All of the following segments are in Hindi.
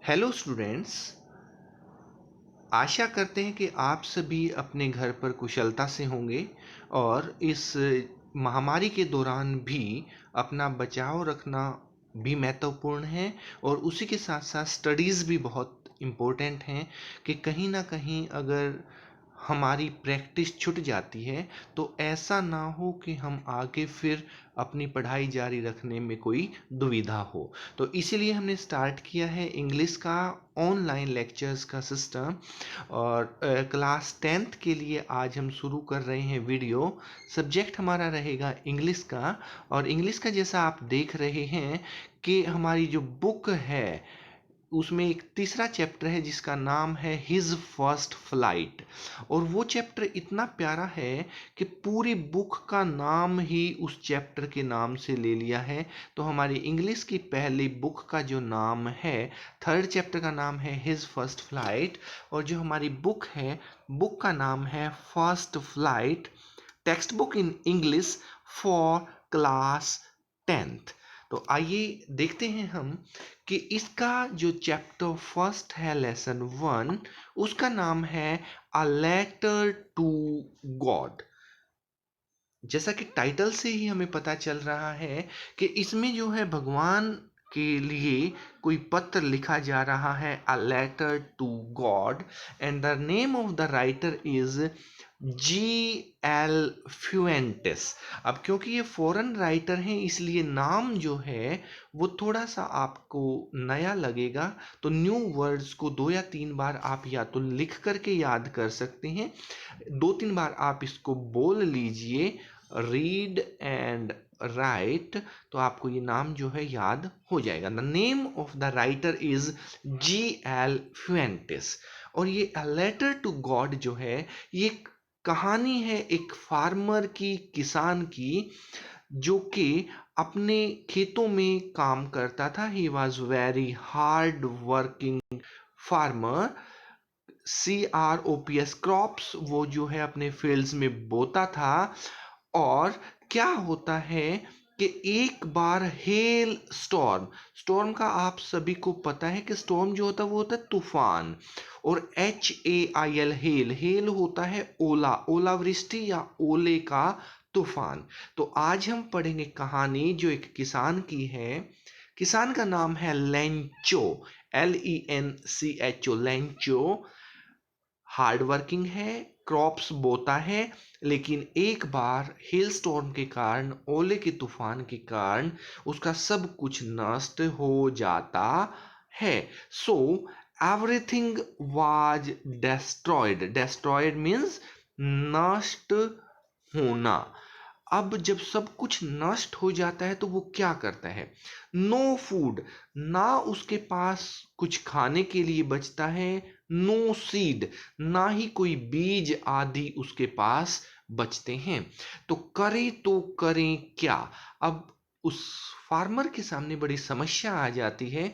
Hello students. आशा करते हैं कि आप सभी अपने घर पर कुशलता से होंगे और इस महामारी के दौरान भी अपना बचाव रखना भी महत्वपूर्ण है और उसी के साथ साथ स्टडीज़ भी बहुत इम्पोर्टेंट हैं कि कहीं ना कहीं अगर हमारी प्रैक्टिस छूट जाती है तो ऐसा ना हो कि हम आगे फिर अपनी पढ़ाई जारी रखने में कोई दुविधा हो। तो इसीलिए हमने स्टार्ट किया है इंग्लिश का ऑनलाइन लेक्चर्स का सिस्टम और क्लास 10th के लिए आज हम शुरू कर रहे हैं वीडियो। सब्जेक्ट हमारा रहेगा इंग्लिश का और इंग्लिश का जैसा आप देख रहे हैं कि हमारी जो बुक है उसमें एक तीसरा चैप्टर है जिसका नाम है हिज फर्स्ट फ्लाइट। और वो चैप्टर इतना प्यारा है कि पूरी बुक का नाम ही उस चैप्टर के नाम से ले लिया है। तो हमारी इंग्लिश की पहली बुक का जो नाम है, थर्ड चैप्टर का नाम है हिज फर्स्ट फ्लाइट और जो हमारी बुक है, बुक का नाम है first flight, text book in English for class 10th। तो आइए देखते हैं हम कि इसका जो चैप्टर फर्स्ट है, लेसन 1, उसका नाम है अ लेटर टू गॉड। जैसा कि टाइटल से ही हमें पता चल रहा है कि इसमें जो है भगवान के लिए कोई पत्र लिखा जा रहा है, a letter to God, and the name of the writer is G.L. Fuentes. अब क्योंकि ये फॉरेन राइटर हैं इसलिए नाम जो है वो थोड़ा सा आपको नया लगेगा, तो न्यू वर्ड्स को 2 या 3 बार आप या तो लिख करके याद कर सकते हैं, 2-3 बार आप इसको बोल लीजिए, रीड एंड राइट, तो आपको ये नाम जो है याद हो जाएगा। The name of the writer is G.L. फ्यूएंटिस। और ये अ लेटर टू गॉड जो है ये कहानी है एक फार्मर की, किसान की, जो कि अपने खेतों में काम करता था। He was very hard working farmer, CROPS, crops, वो जो है अपने फील्ड्स में बोता था। और क्या होता है कि एक बार हेल स्टॉर्म, स्टॉर्म का आप सभी को पता है कि स्टॉर्म जो होता है वो होता है तूफान, और HAIL, हेल, हेल होता है ओला, ओलावृष्टि या ओले का तूफान। तो आज हम पढ़ेंगे कहानी जो एक किसान की है। किसान का नाम है Lencho, LENCHO, Lencho. Hard working है, क्रॉप्स बोता है, लेकिन एक बार हेल स्टॉर्म के कारण, ओले के तूफान के कारण उसका सब कुछ नष्ट हो जाता है। So everything was destroyed, destroyed means नष्ट होना। अब जब सब कुछ नष्ट हो जाता है तो वो क्या करता है, नो फूड, ना उसके पास कुछ खाने के लिए बचता है, नो सीड, ना ही कोई बीज आदि उसके पास बचते हैं। तो करें क्या। अब उस फार्मर के सामने बड़ी समस्या आ जाती है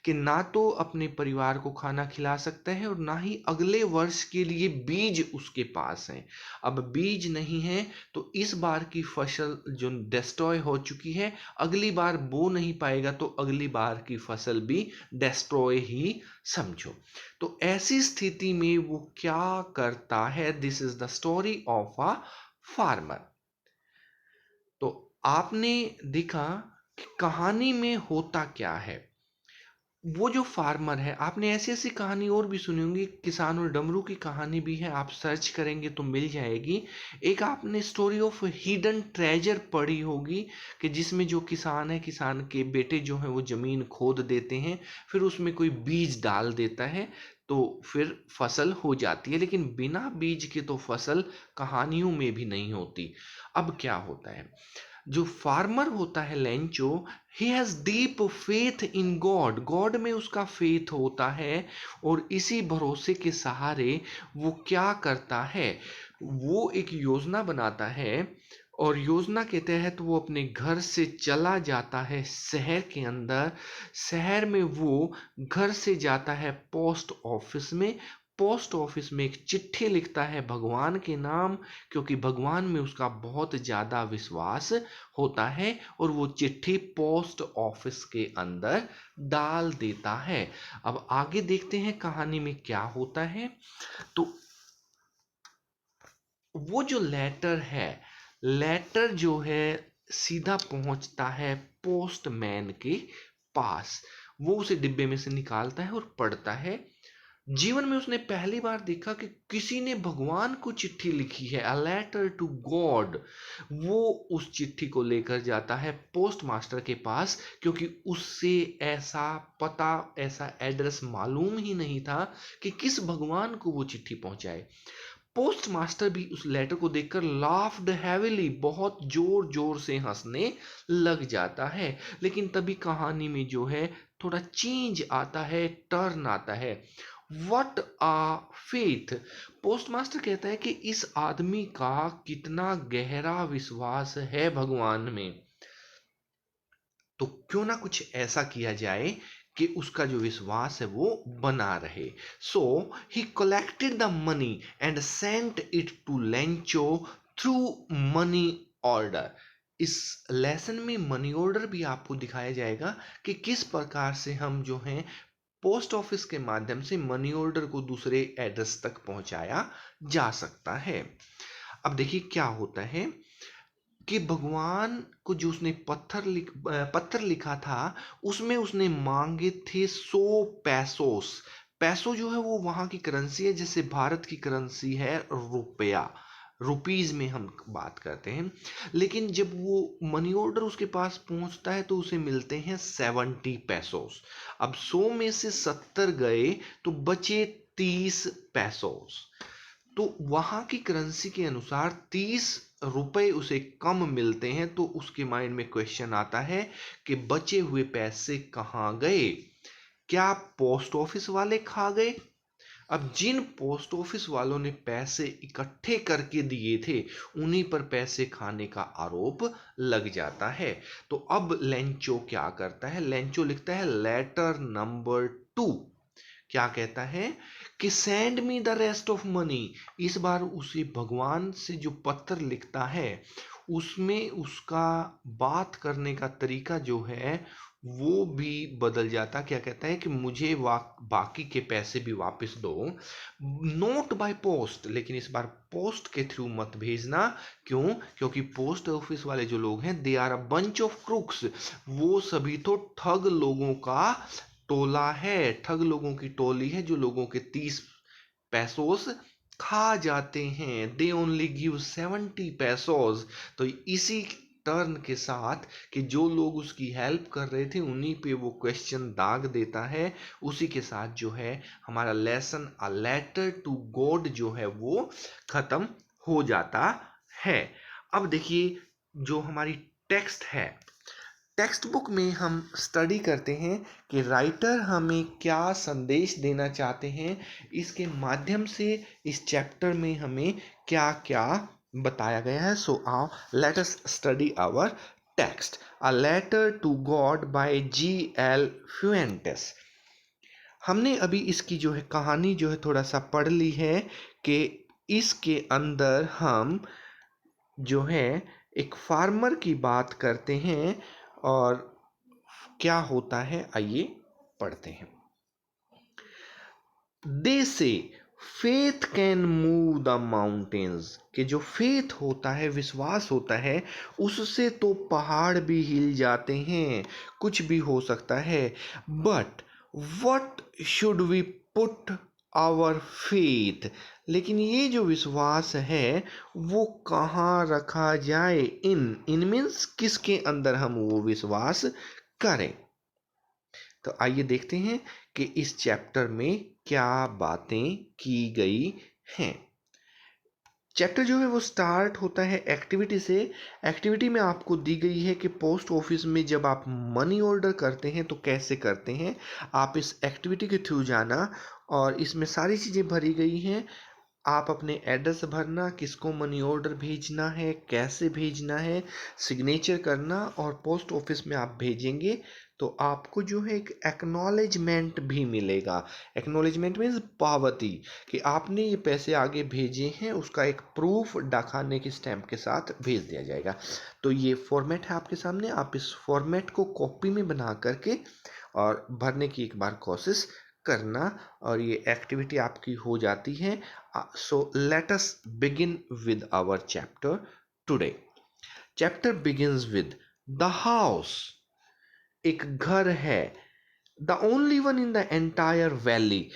कि ना तो अपने परिवार को खाना खिला सकता है और ना ही अगले वर्ष के लिए बीज उसके पास है। अब बीज नहीं है तो इस बार की फसल जो डिस्ट्रॉय हो चुकी है, अगली बार बो नहीं पाएगा तो अगली बार की फसल भी डिस्ट्रॉय ही समझो। तो ऐसी स्थिति में वो क्या करता है, this is the story of a farmer. तो आपने देखा कि कहानी में होता क्या है। वो जो फार्मर है, आपने ऐसी ऐसी कहानी और भी सुनी होंगी, किसान और डमरू की कहानी भी है, आप सर्च करेंगे तो मिल जाएगी। एक आपने स्टोरी ऑफ हिडन ट्रेजर पढ़ी होगी कि जिसमें जो किसान है, किसान के बेटे जो हैं वो जमीन खोद देते हैं, फिर उसमें कोई बीज डाल देता है तो फिर फसल हो जाती है, लेकिन बिना बीज के तो फसल कहानियों में भी नहीं होती। अब क्या होता है, जो फार्मर होता है Lencho, he has deep faith in God, God में उसका फेथ होता है और इसी भरोसे के सहारे वो क्या करता है, वो एक योजना बनाता है और योजना के तहत वो अपने घर से चला जाता है शहर के अंदर। शहर में वो घर से जाता है पोस्ट ऑफिस में, पोस्ट ऑफिस में एक चिट्ठी लिखता है भगवान के नाम, क्योंकि भगवान में उसका बहुत ज़्यादा विश्वास होता है, और वो चिट्ठी पोस्ट ऑफिस के अंदर डाल देता है। अब आगे देखते हैं कहानी में क्या होता है। तो वो जो लेटर है, लेटर जो है सीधा पहुंचता है पोस्टमैन के पास। वो उसे डिब्बे में से निकालता है और पढ़ता है। जीवन में उसने पहली बार देखा कि किसी ने भगवान को चिट्ठी लिखी है, अ लेटर टू गॉड। वो उस चिट्ठी को लेकर जाता है पोस्ट मास्टर के पास, क्योंकि उससे ऐसा पता, ऐसा एड्रेस मालूम ही नहीं था कि किस भगवान को वो चिट्ठी पहुंचाए। पोस्ट मास्टर भी उस लेटर को देखकर लाफ्ड हैविली, बहुत जोर जोर से हंसने लग जाता है। लेकिन तभी कहानी में जो है थोड़ा चेंज आता है, टर्न आता है। What a faith. Post master कहता है कि इस आदमी का कितना गहरा विश्वास है भगवान में, तो क्यों ना कुछ ऐसा किया जाए कि उसका जो विश्वास है वो बना रहे। So he collected the money and sent it to Lencho through money order. इस लेसन में मनी ऑर्डर भी आपको दिखाया जाएगा कि किस प्रकार से हम जो हैं पोस्ट ऑफिस के माध्यम से मनी ऑर्डर को दूसरे एड्रेस तक पहुंचाया जा सकता है। अब देखिए क्या होता है कि भगवान को जो उसने पत्थर लिखा था, उसमें उसने मांगे थे 100 पैसोस। पैसो जो है वो वहाँ की करेंसी है, जैसे भारत की करेंसी है रुपया, रुपीज में हम बात करते हैं। लेकिन जब वो मनी ऑर्डर उसके पास पहुंचता है तो उसे मिलते हैं 70 पैसोस। अब 100 में से 70 गए तो बचे 30 पैसोस। तो वहां की करेंसी के अनुसार 30 रुपए उसे कम मिलते हैं। तो उसके माइंड में क्वेश्चन आता है कि बचे हुए पैसे कहाँ गए? क्या पोस्ट ऑफिस वाले खा गए? अब जिन पोस्ट ऑफिस वालों ने पैसे इकट्ठे करके दिए थे, उन्हीं पर पैसे खाने का आरोप लग जाता है। तो अब लेंचो क्या करता है? लेंचो लिखता है लेटर नंबर 2। क्या कहता है कि send me the rest of money. इस बार उसे भगवान से जो पत्र लिखता है, उसमें उसका बात करने का तरीका जो है वो भी बदल जाता। क्या कहता है कि मुझे बाकी के पैसे भी वापस दो, नोट बाय पोस्ट, लेकिन इस बार पोस्ट के थ्रू मत भेजना। क्यों? क्योंकि पोस्ट ऑफिस वाले जो लोग हैं, they are a bunch of crooks. वो सभी तो ठग लोगों का टोला है, ठग लोगों की टोली है, जो लोगों के 30 पैसोस खा जाते हैं। They only give 70 पैसोस। तो इसी टर्न के साथ कि जो लोग उसकी हेल्प कर रहे थे उन्हीं पे वो क्वेश्चन दाग देता है, उसी के साथ जो है हमारा lesson a letter to God जो है वो खत्म हो जाता है। अब देखिए जो हमारी टेक्स्ट है, टेक्स्ट बुक में हम स्टडी करते हैं कि राइटर हमें क्या संदेश देना चाहते हैं, इसके माध्यम से इस चैप्टर में हमें क्या क्या बताया गया है। सो आओ let us study our text. A letter to God by G.L. Fuentes. हमने अभी इसकी जो है कहानी जो है थोड़ा सा पढ़ ली है कि इसके अंदर हम जो है एक फार्मर की बात करते हैं, और क्या होता है आइए पढ़ते हैं। दे से faith can move the mountains, कि जो फेथ होता है, विश्वास होता है, उससे तो पहाड़ भी हिल जाते हैं, कुछ भी हो सकता है। But what should we put our faith, लेकिन ये जो विश्वास है वो कहाँ रखा जाए? इन मीन्स किसके अंदर हम वो विश्वास करें? तो आइए देखते हैं कि इस चैप्टर में क्या बातें की गई हैं। चैप्टर जो है वो स्टार्ट होता है एक्टिविटी से। एक्टिविटी में आपको दी गई है कि पोस्ट ऑफिस में जब आप मनी ऑर्डर करते हैं तो कैसे करते हैं। आप इस एक्टिविटी के थ्रू जाना, और इसमें सारी चीज़ें भरी गई हैं। आप अपने एड्रेस भरना, किसको मनी ऑर्डर भेजना है, कैसे भेजना है, सिग्नेचर करना, और पोस्ट ऑफिस में आप भेजेंगे तो आपको जो है एक एक्नॉलेजमेंट भी मिलेगा। एक्नॉलेजमेंट मीन्स पावती, कि आपने ये पैसे आगे भेजे हैं, उसका एक प्रूफ डाकखाने की स्टैंप के साथ भेज दिया जाएगा। तो ये फॉर्मेट है आपके सामने, आप इस फॉर्मेट को कॉपी में बना करके और भरने की एक बार कोशिश करना, और ये एक्टिविटी आपकी हो जाती है। So let us begin with our chapter today. Chapter begins with the house. एक घर है। The only one in the entire valley.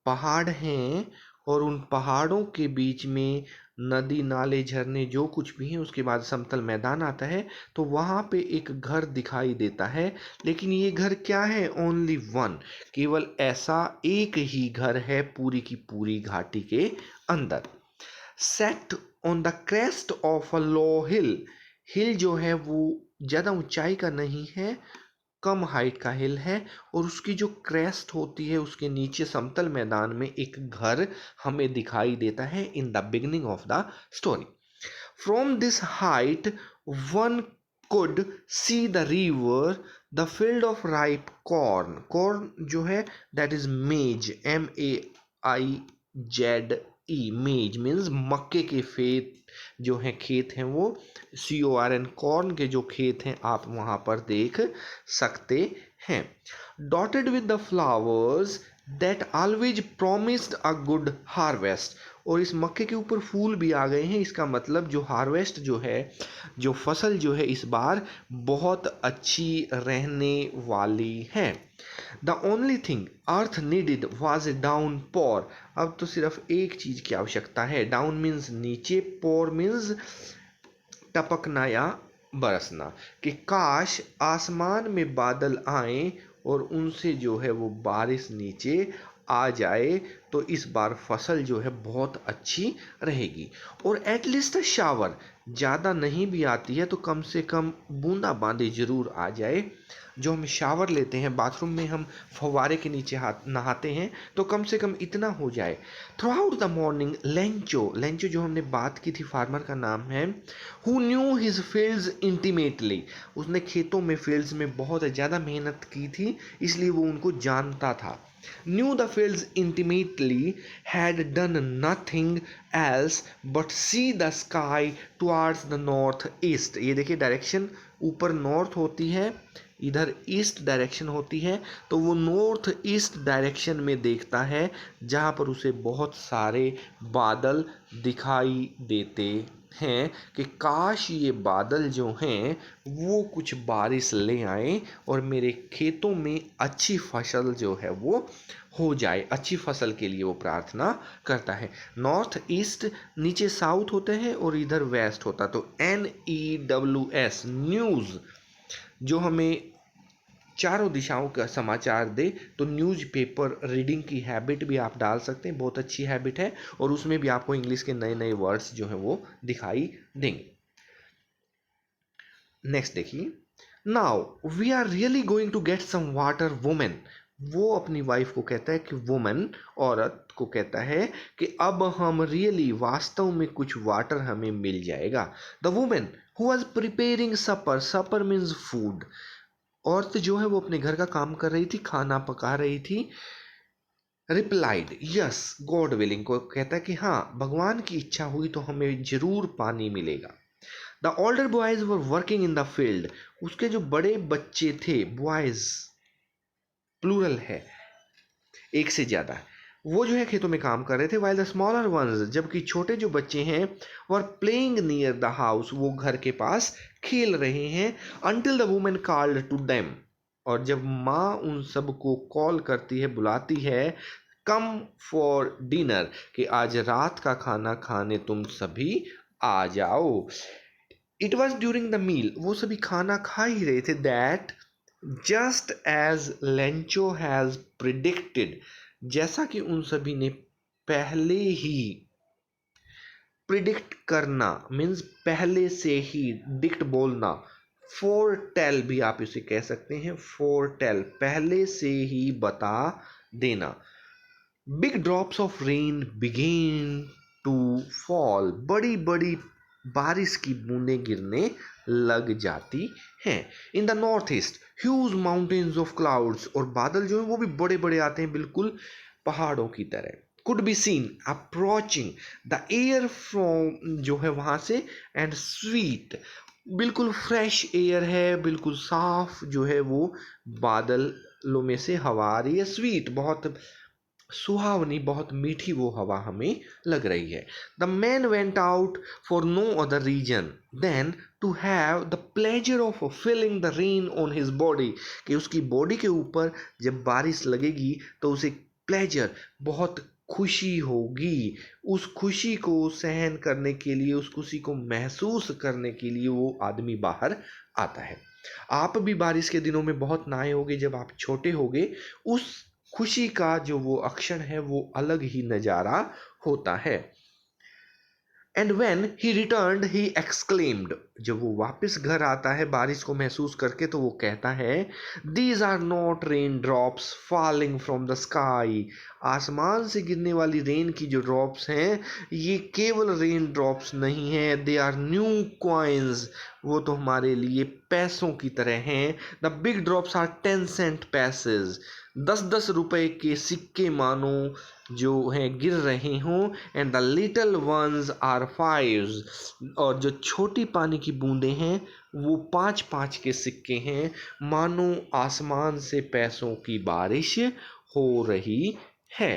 पहाड़ हैं और उन पहाड़ों के बीच में नदी नाले झरने जो कुछ भी हैं, उसके बाद समतल मैदान आता है, तो वहाँ पे एक घर दिखाई देता है। लेकिन ये घर क्या है? ओनली वन, केवल ऐसा एक ही घर है पूरी की पूरी घाटी के अंदर। Set on the crest of a low hill. Hill जो है वो ज़्यादा ऊंचाई का नहीं है, कम हाइट का हिल है, और उसकी जो क्रेस्ट होती है उसके नीचे समतल मैदान में एक घर हमें दिखाई देता है in the beginning of the story. From this height one could see the river, the field of ripe corn. Corn जो है दैट इज मेज, MAIZE। मेज मीन्स मक्के के खेत जो हैं, खेत हैं वो, CORN, कॉर्न के जो खेत हैं आप वहाँ पर देख सकते हैं। Dotted with the flowers that always promised a good harvest. और इस मक्के के ऊपर फूल भी आ गए हैं, इसका मतलब जो हार्वेस्ट जो है, जो फसल जो है इस बार बहुत अच्छी रहने वाली है। The only thing earth needed was a downpour. अब तो सिर्फ एक चीज की आवश्यकता है। डाउन मीन्स नीचे, पोर मीन्स टपकना या बरसना, कि काश आसमान में बादल आए और उनसे जो है वो बारिश नीचे आ जाए, तो इस बार फसल जो है बहुत अच्छी रहेगी। और एटलीस्ट शावर, ज़्यादा नहीं भी आती है तो कम से कम बूंदा बांदी जरूर आ जाए। जो हम शावर लेते हैं बाथरूम में, हम फव्वारे के नीचे हाथ नहाते हैं, तो कम से कम इतना हो जाए। Through out the morning Lencho, Lencho जो हमने बात की थी फार्मर का नाम है, who knew his fields intimately. उसने खेतों में, फील्ड्स में बहुत ज़्यादा मेहनत की थी, इसलिए वो उनको जानता था। knew the fields intimately, had done nothing else but see the sky towards the north east। ये देखिए डायरेक्शन ऊपर नॉर्थ होती है, इधर ईस्ट डायरेक्शन होती है, तो वो नॉर्थ ईस्ट डायरेक्शन में देखता है, जहाँ पर उसे बहुत सारे बादल दिखाई देते हैं, कि काश ये बादल जो हैं वो कुछ बारिश ले आए और मेरे खेतों में अच्छी फसल जो है वो हो जाए। अच्छी फसल के लिए वो प्रार्थना करता है। नॉर्थ ईस्ट, नीचे साउथ होते हैं और इधर वेस्ट होता, तो NEWS, न्यूज़, जो हमें चारों दिशाओं का समाचार दे, तो न्यूज़पेपर रीडिंग की हैबिट भी आप डाल सकते हैं, बहुत अच्छी हैबिट है, और उसमें भी आपको इंग्लिश के नए नए वर्ड्स जो हैं वो दिखाई देंगे। नेक्स्ट देखिए, now we are really going to get some water women. वो अपनी वाइफ को कहता है कि वुमन, औरत को कहता है कि अब हम रियली, वास्तव में कुछ वाटर हमें मिल जाएगा। The women who was preparing supper, supper means food, औरत जो है वो अपने घर का काम कर रही थी, खाना पका रही थी। रिप्लाइड यस गॉड विलिंग, को कहता है कि हाँ, भगवान की इच्छा हुई तो हमें जरूर पानी मिलेगा। The older boys were working in the field. उसके जो बड़े बच्चे थे, बॉयज प्लूरल है, एक से ज्यादा, वो जो है खेतों में काम कर रहे थे। वाइल द स्मॉलर वंस, जबकि छोटे जो बच्चे हैं, were playing near the house, वो घर के पास खेल रहे हैं। Until the women called to them, और जब माँ उन सबको कॉल करती है, बुलाती है, कम फॉर डिनर, कि आज रात का खाना खाने तुम सभी आ जाओ। It was during the meal, वो सभी खाना खा ही रहे थे, that just as Lencho has predicted, जैसा कि उन सभी ने पहले ही, प्रिडिक्ट करना मीन्स पहले से ही, डिक्ट बोलना, फोर टेल भी आप इसे कह सकते हैं, फोर टेल पहले से ही बता देना। Big drops of rain began to fall, बड़ी बड़ी बारिश की बूंदें गिरने लग जाती हैं। In the north east huge mountains of clouds, और बादल जो है वो भी बड़े बड़े आते हैं, बिल्कुल पहाड़ों की तरह। Could be seen approaching the air from, जो है वहां से, एंड स्वीट, बिल्कुल फ्रेश एयर है, बिल्कुल साफ जो है वो बादलों में से हवा आ रही है। स्वीट, बहुत सुहावनी, बहुत मीठी वो हवा हमें लग रही है। The man went out for no other reason than to have the pleasure of feeling the rain on his body, कि उसकी बॉडी के ऊपर जब बारिश लगेगी तो उसे प्लेजर, बहुत खुशी होगी। उस खुशी को सहन करने के लिए, उस खुशी को महसूस करने के लिए वो आदमी बाहर आता है। आप भी बारिश के दिनों में बहुत नहाए होगे जब आप छोटे होगे। उस खुशी का जो वो अक्षण है वो अलग ही नजारा होता है। And when he return he exclaimed, जब वो वापस घर आता है बारिश को महसूस करके, तो वो कहता है, these are not rain drops falling from the sky, आसमान से गिरने वाली रेन की जो ड्रॉप्स हैं ये केवल रेन ड्रॉप्स नहीं है, दे आर न्यू कॉइन्स, वो तो हमारे लिए पैसों की तरह हैं। The big drops are 10 cent pieces, 10-10 रुपए के सिक्के मानो जो हैं गिर रहे हों। And the little ones are fives, और जो छोटी पानी की बूंदें हैं वो 5-5 के सिक्के हैं, मानो आसमान से पैसों की बारिश हो रही है।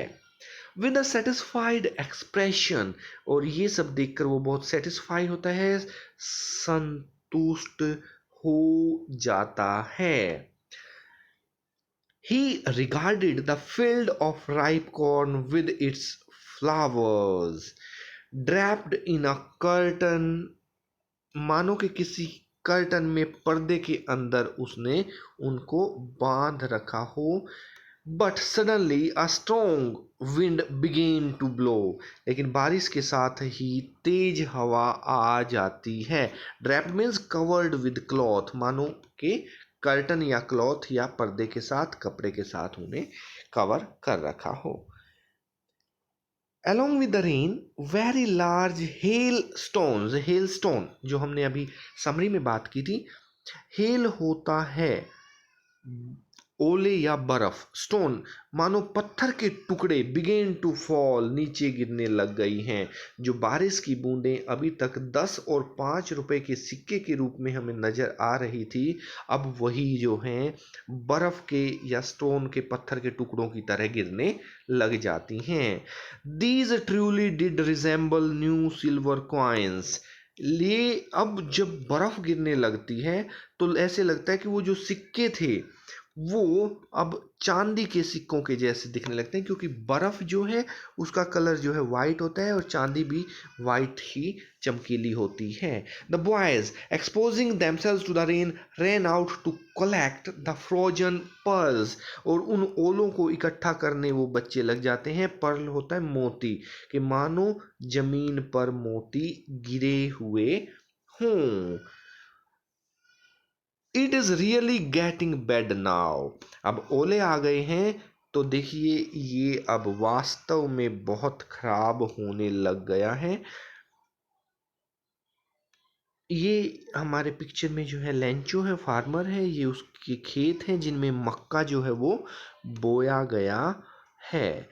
विद अ सेटिस्फाइड एक्सप्रेशन, और ये सब देखकर वो बहुत सेटिस्फाई होता है, संतुष्ट हो जाता है। He regarded the field of ripe corn with its flowers, draped in a curtain, मानो कि किसी कर्टन में, पर्दे के अंदर उसने उनको बांध रखा हो। But suddenly a strong wind began to blow, लेकिन बारिश के साथ ही तेज हवा आ जाती है। Draped means covered with cloth, मानो कि कर्टन या क्लॉथ या पर्दे के साथ, कपड़े के साथ उन्हें कवर कर रखा हो। Along with the rain, very large hail stones, hail stone जो हमने अभी समरी में बात की थी, हेल होता है ओले या बर्फ, स्टोन मानो पत्थर के टुकड़े, बिगेन टू फॉल, नीचे गिरने लग गई हैं। जो बारिश की बूंदें अभी तक 10 और 5 रुपए के सिक्के के रूप में हमें नजर आ रही थी, अब वही जो हैं बर्फ के या स्टोन के, पत्थर के टुकड़ों की तरह गिरने लग जाती हैं। These truly did resemble new silver coins, ये अब जब बर्फ गिरने लगती है तो ऐसे लगता है कि वो जो सिक्के थे वो अब चांदी के सिक्कों के जैसे दिखने लगते हैं, क्योंकि बर्फ जो है उसका कलर जो है वाइट होता है और चांदी भी वाइट ही चमकीली होती है। The boys exposing themselves to the rain ran out to collect the frozen pearls, और उन ओलों को इकट्ठा करने वो बच्चे लग जाते हैं। पर्ल होता है मोती, कि मानो जमीन पर मोती गिरे हुए हों। It is really getting bed now, अब ओले आ गए हैं तो देखिए ये अब वास्तव में बहुत खराब होने लग गया है। ये हमारे पिक्चर में जो है लेंचो है, फार्मर है, ये उसके खेत हैं जिनमें मक्का जो है वो बोया गया है।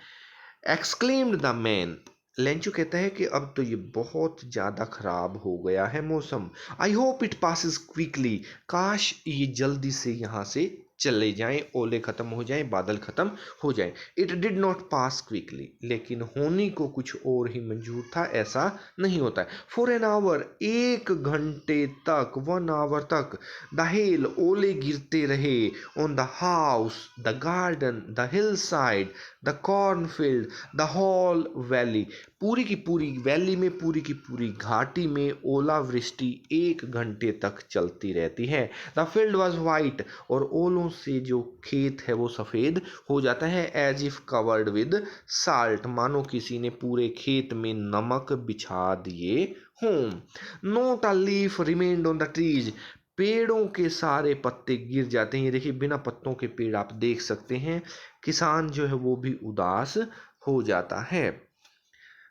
एक्सक्लेम्ड द मैन, लेंचो कहता है कि अब तो ये बहुत ज़्यादा खराब हो गया है मौसम। I hope it passes quickly, काश ये जल्दी से यहाँ से चले जाएं, ओले ख़त्म हो जाएं, बादल ख़त्म हो जाएं। It did not pass quickly, लेकिन होने को कुछ और ही मंजूर था, ऐसा नहीं होता है। फॉर एन आवर, 1 घंटे तक, 1 आवर तक, द हेल, ओले गिरते रहे, on the house, the garden, the hillside, the cornfield, the whole valley, पूरी की पूरी वैली में, पूरी की पूरी घाटी में ओलावृष्टि 1 घंटे तक चलती रहती है। द फील्ड वॉज वाइट, और ओलों से जो खेत है वो सफ़ेद हो जाता है। As if covered with salt, मानो किसी ने पूरे खेत में नमक बिछा दिए हों। Note a leaf remained on the trees, पेड़ों के सारे पत्ते गिर जाते हैं। ये देखिए बिना पत्तों के पेड़ आप देख सकते हैं। किसान जो है वो भी उदास हो जाता है।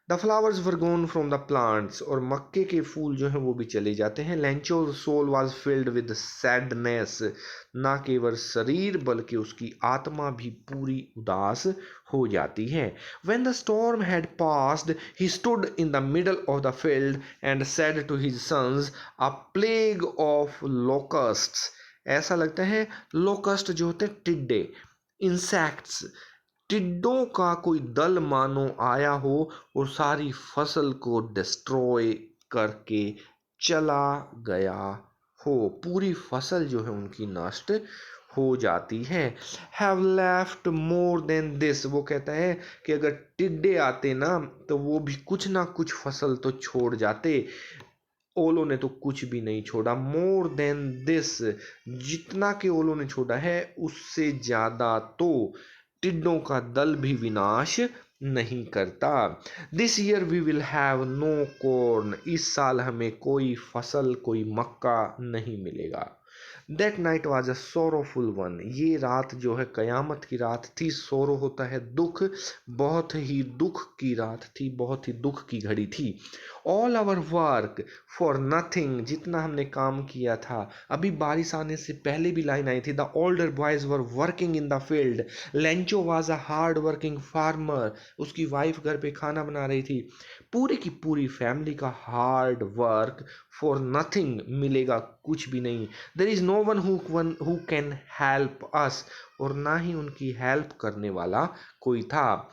The flowers were gone from the plants, और मक्के के फूल जो हैं वो भी चले जाते हैं। Lencho's soul was filled with sadness, ना केवल शरीर बल्कि उसकी आत्मा भी पूरी उदास हो जाती है। When the storm had passed he stood in the middle of the field and said to his sons, a plague of locusts. ऐसा लगता है लोकस्ट जो होते हैं टिड्डे, इंसेक्ट्स, टिड्डों का कोई दल मानो आया हो और सारी फसल को डिस्ट्रॉय करके चला गया हो। पूरी फसल जो है उनकी नष्ट हो जाती है। Have left more than this, वो कहता है कि अगर टिड्डे आते ना तो वो भी कुछ ना कुछ फसल तो छोड़ जाते, ओलो ने तो कुछ भी नहीं छोड़ा। मोर देन दिस, जितना कि ओलो ने छोड़ा है उससे ज्यादा तो टिड्डों का दल भी विनाश नहीं करता। This year we will have no corn, इस साल हमें कोई फसल कोई मक्का नहीं मिलेगा। That night was a sorrowful one, ये रात जो है कयामत की रात थी। सोरो होता है दुख, बहुत ही दुख की रात थी, बहुत ही दुख की घड़ी थी। All our work for nothing, जितना हमने काम किया था। अभी बारिश आने से पहले भी लाइन आई थी, the older boys were working in the field. Lencho was a hard working farmer, उसकी वाइफ घर पे खाना बना रही थी। पूरी की पूरी फैमिली का हार्ड वर्क फॉर नथिंग, मिलेगा कुछ भी नहीं। There is no one who can help us, और ना ही उनकी हेल्प करने वाला कोई था।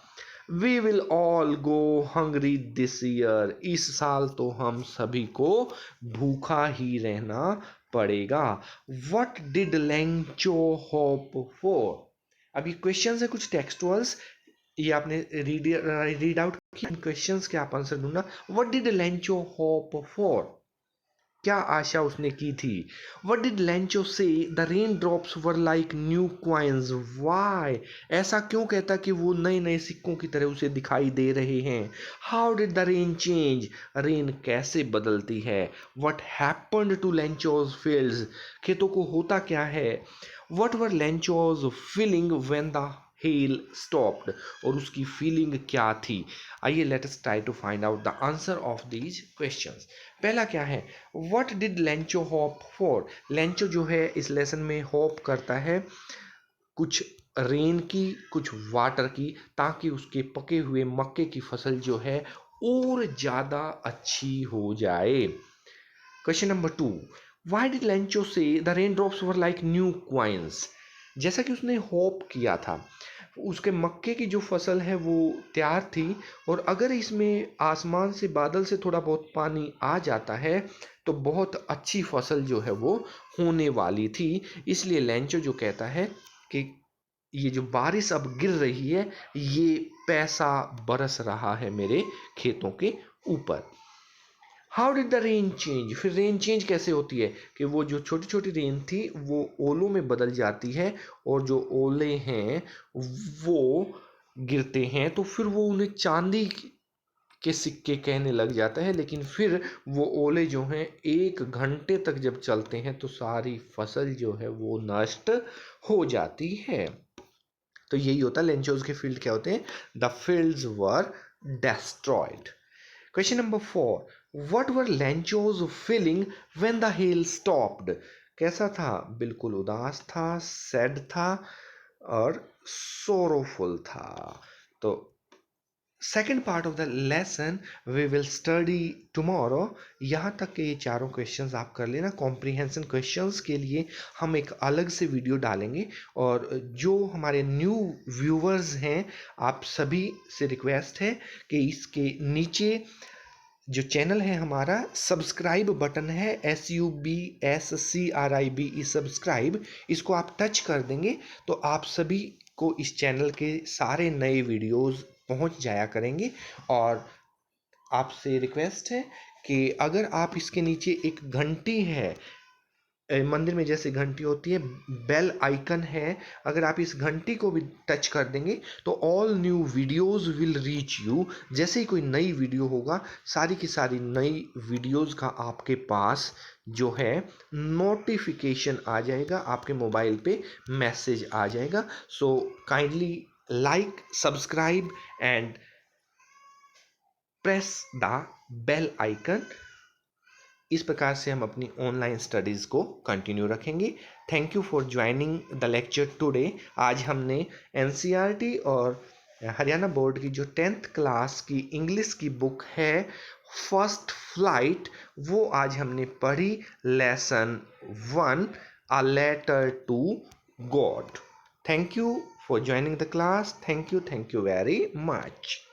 We will all go hungry this year, इस साल तो हम सभी को भूखा ही रहना पड़ेगा। What did Lencho hope for, अभी क्वेश्चन है कुछ टेक्सटुअल्स, ये आपने रीड आउट किया, क्वेश्चंस के आप आंसर ढूंढना। What did Lencho hope for, क्या आशा उसने की थी। What did Lencho say, the rain drops were like new coins, why, ऐसा क्यों कहता कि वो नए नए सिक्कों की तरह उसे दिखाई दे रहे हैं। How did the rain change, rain कैसे बदलती है। What happened to Lencho's fields, खेतों को होता क्या है। What were Lencho's feeling when the hail stopped, और उसकी फीलिंग क्या थी। आइए let us try to find out the answer of these questions. पहला क्या है, what did Lencho hope for. Lencho जो है इस लेसन में होप करता है कुछ रेन की कुछ वाटर की, ताकि उसके पके हुए मक्के की फसल जो है और ज़्यादा अच्छी हो जाए। Question number 2, why did Lencho say the rain drops were like new coins, जैसा कि उसने होप किया था उसके मक्के की जो फसल है वो तैयार थी, और अगर इसमें आसमान से बादल से थोड़ा बहुत पानी आ जाता है तो बहुत अच्छी फसल जो है वो होने वाली थी। इसलिए लेंचो जो कहता है कि ये जो बारिश अब गिर रही है ये पैसा बरस रहा है मेरे खेतों के ऊपर। How did the rain change, फिर रेन चेंज कैसे होती है कि वो जो छोटी छोटी रेन थी वो ओलों में बदल जाती है, और जो ओले हैं वो गिरते हैं तो फिर वो उन्हें चांदी के सिक्के कहने लग जाता है। लेकिन फिर वो ओले जो हैं 1 घंटे तक जब चलते हैं तो सारी फसल जो है वो नष्ट हो जाती है। तो यही होता है लेंचोज के फील्ड क्या होते हैं, the fields were destroyed. Question number 4, what were Lencho's feeling when the hail stopped, कैसा था, बिल्कुल उदास था, सैड था और सोरोफुल था। तो second part of the lesson we will study tomorrow. यहाँ तक के ये चारों क्वेश्चंस आप कर लेना। कॉम्प्रीहेंशन क्वेश्चंस के लिए हम एक अलग से वीडियो डालेंगे, और जो हमारे न्यू व्यूवर्स हैं आप सभी से रिक्वेस्ट है कि इसके नीचे जो चैनल है हमारा सब्सक्राइब बटन है, SUBSCRIBE सब्सक्राइब, इसको आप टच कर देंगे तो आप सभी को इस चैनल के सारे नए वीडियोस पहुंच जाया करेंगे। और आपसे रिक्वेस्ट है कि अगर आप इसके नीचे एक घंटी है, मंदिर में जैसे घंटी होती है बेल आइकन है, अगर आप इस घंटी को भी टच कर देंगे तो all new videos will reach you. जैसे ही कोई नई वीडियो होगा सारी की सारी नई वीडियोस का आपके पास जो है नोटिफिकेशन आ जाएगा, आपके मोबाइल पे मैसेज आ जाएगा। So kindly like, subscribe and press the bell icon. इस प्रकार से हम अपनी ऑनलाइन स्टडीज़ को कंटिन्यू रखेंगे। Thank you for joining the lecture today. आज हमने एनसीईआरटी और हरियाणा बोर्ड की जो 10th क्लास की इंग्लिश की बुक है फर्स्ट फ्लाइट, वो आज हमने पढ़ी। Lesson 1, a letter to God. Thank you for joining the class. Thank you very much.